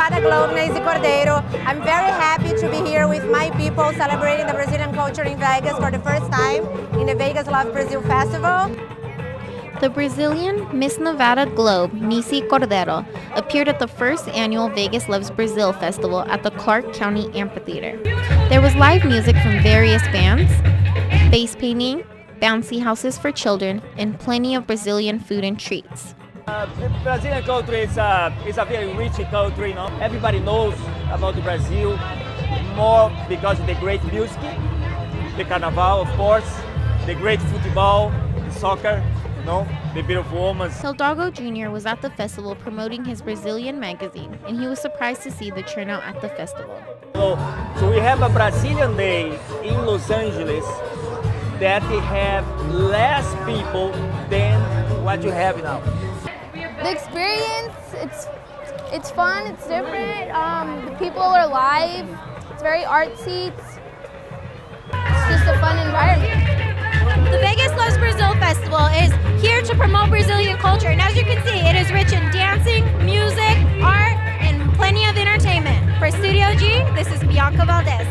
Nevada Globe, Neisy Cordeiro. I'm very happy to be here with my people celebrating the Brazilian culture in Vegas for the first time in the Vegas Love Brazil Festival. The Brazilian Miss Nevada Globe, Neisy Cordeiro, appeared at the first annual Vegas Loves Brazil Festival at the Clark County Amphitheater. There was live music from various bands, face painting, bouncy houses for children, and plenty of Brazilian food and treats. Brazilian culture is a very rich culture, you know. Everybody knows about Brazil more because of the great music, the carnival, of course, the great football, the soccer, you know, the beautiful women. Hidalgo Jr. was at the festival promoting his Brazilian magazine, and he was surprised to see the turnout at the festival. So we have a Brazilian Day in Los Angeles that have less people than what you have now. The experience, it's fun, it's different, the people are live, it's very artsy, it's just a fun environment. The Vegas Loves Brazil Festival is here to promote Brazilian culture, and as you can see, it is rich in dancing, music, art, and plenty of entertainment. For Studio G, this is Bianca Valdez.